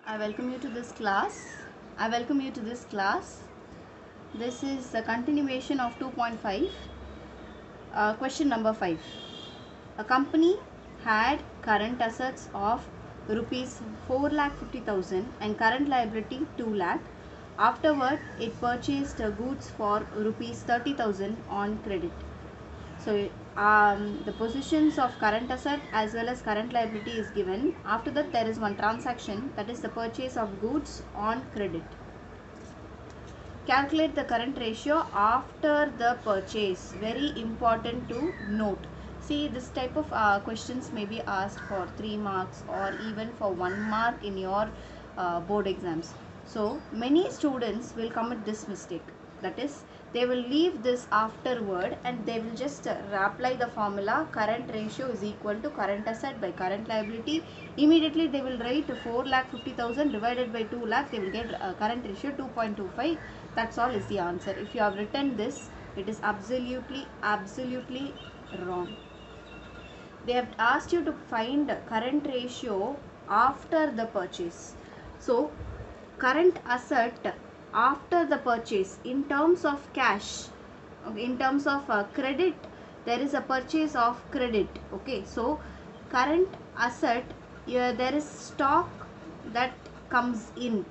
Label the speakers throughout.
Speaker 1: I welcome you to this class. I welcome you to this class. This is a continuation of 2.5. Question number 5. A company had current assets of rupees 4,50,000 and current liability 2 lakh. Afterward, it purchased goods for rupees 30,000 on credit. So the positions of current asset as well as current liability is given. After that, there is one transaction, that is the purchase of goods on credit. Calculate the current ratio after the purchase. Very important to note. See, this type of questions may be asked for 3 marks or even for 1 mark in your board exams. So many students will commit this mistake. That is, they will leave this afterward and they will just apply the formula current ratio is equal to current asset by current liability. Immediately they will write 4,50,000 divided by 2 lakh. They will get current ratio 2.25. That's all is the answer. If you have written this, it is absolutely wrong. They have asked you to find current ratio after the purchase. So current asset after the purchase in terms of cash, in terms of credit, there is a purchase of credit. Okay, so current asset, there is stock that comes in,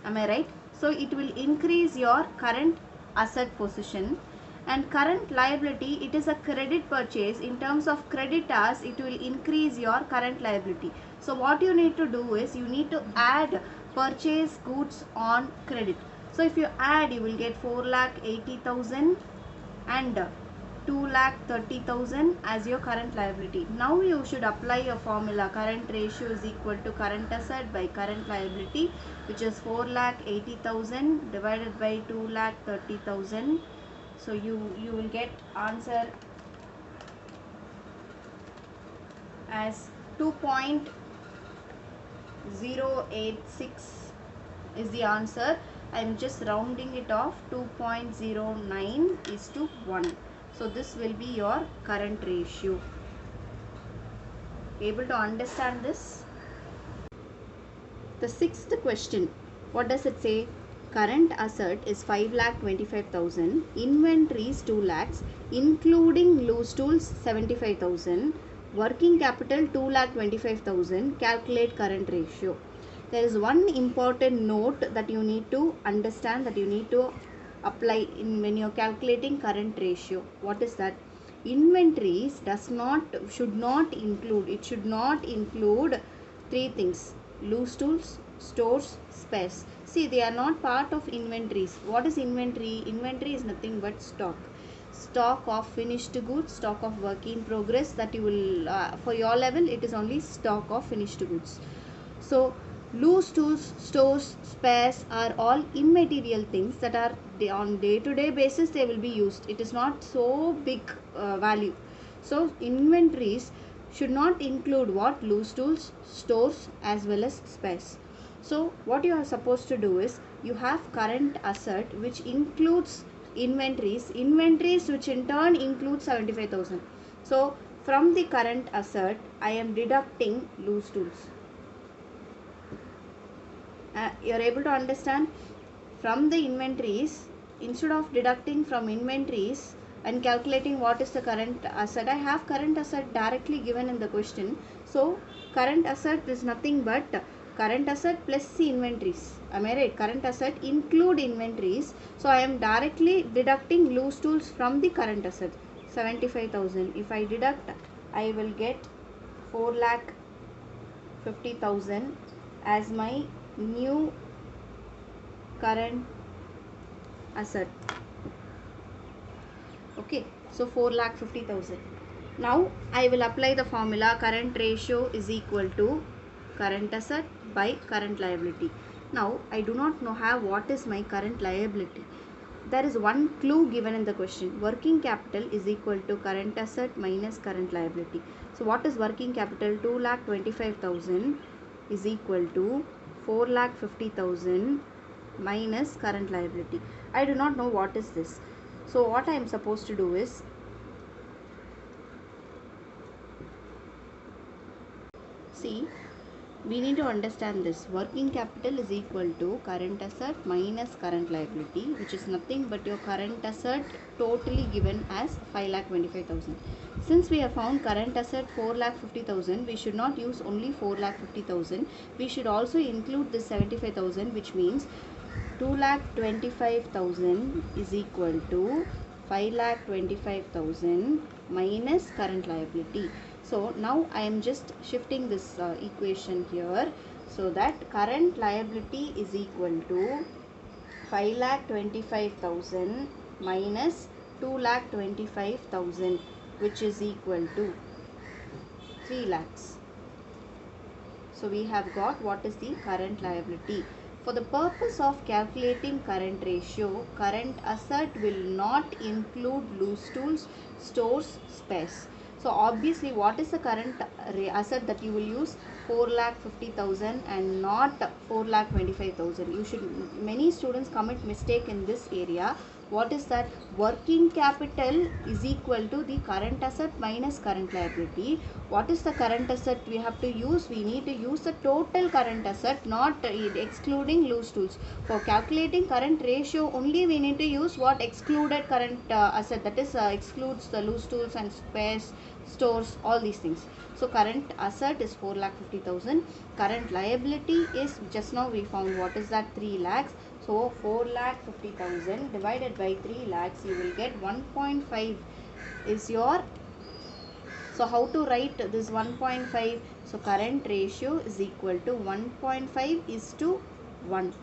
Speaker 1: am I right? So it will increase your current asset position. And current liability, it is a credit purchase. In terms of creditors, it will increase your current liability. So what you need to do is you need to add purchase goods on credit. So if you add, you will get 4,80,000 and 2,30,000 as your current liability. Now you should apply a formula. Current ratio is equal to current asset by current liability, which is 4,80,000 divided by 2,30,000. So you will get answer as 2.086 is the answer. I am just rounding it off. 2.09 is to 1. So this will be your current ratio. Able to understand this? The sixth question, what does it say? Current asset is 5,25,000, inventories 2 lakhs, including loose tools 75,000, working capital 2,25,000. Calculate current ratio. There is one important note that you need to understand, that you need to apply in when you are calculating current ratio. What is that? Inventories should not include three things: loose tools, stores, spares. See, they are not part of inventories. What is inventory? Inventory is nothing but stock. Stock of finished goods, stock of work in progress, that you will for your level it is only stock of finished goods. So loose tools, stores, spares are all immaterial things that are on day-to-day basis they will be used. It is not so big value. So inventories should not include what? Loose tools, stores as well as spares. So what you are supposed to do is you have current asset which includes inventories which in turn include 75,000. So from the current asset I am deducting loose tools. You are able to understand? From the inventories, instead of deducting from inventories and calculating what is the current asset, I have current asset directly given in the question. So current asset is nothing but current asset plus the inventories. Am I right? Current asset include inventories. So I am directly deducting loose tools from the current asset. 75,000. If I deduct, I will get 4,50,000 as my new current asset. Okay, so 4,50,000. Now I will apply the formula current ratio is equal to current asset by current liability. Now I do not know what is my current liability. There is one clue given in the question. Working capital is equal to current asset minus current liability. So what is working capital? 2,25,000 is equal to 4,50,000 minus current liability. I do not know what is this. So what I am supposed to do is, see, We need to understand this. Working capital is equal to current asset minus current liability, which is nothing but your current asset totally given as 5,25,000. Since we have found current asset 4,50,000, we should not use only 4,50,000. We should also include the 75,000, which means 2,25,000 is equal to 5,25,000 minus current liability. So now I am just shifting this equation here, so that current liability is equal to 5,25,000 minus 2,25,000, which is equal to 3 lakhs. So we have got what is the current liability. For the purpose of calculating current ratio, current asset will not include loose tools, stores, spares. So obviously, what is the current asset that you will use? 4,50,000 and not 4,25,000. You should. Many students commit mistake in this area. What is that? Working capital is equal to the current asset minus current liability. What is the current asset we have to use? We need to use the total current asset, not excluding loose tools. For calculating current ratio only, we need to use what? Excluded current asset, that is excludes the loose tools and spares, stores, all these things. So current asset is 4,50,000. Current liability is, just now we found, what is that? 3 lakhs. So 4,50,000 divided by 3 lakhs, you will get 1.5 is your. So how to write this 1.5? So current ratio is equal to 1.5 is to 1.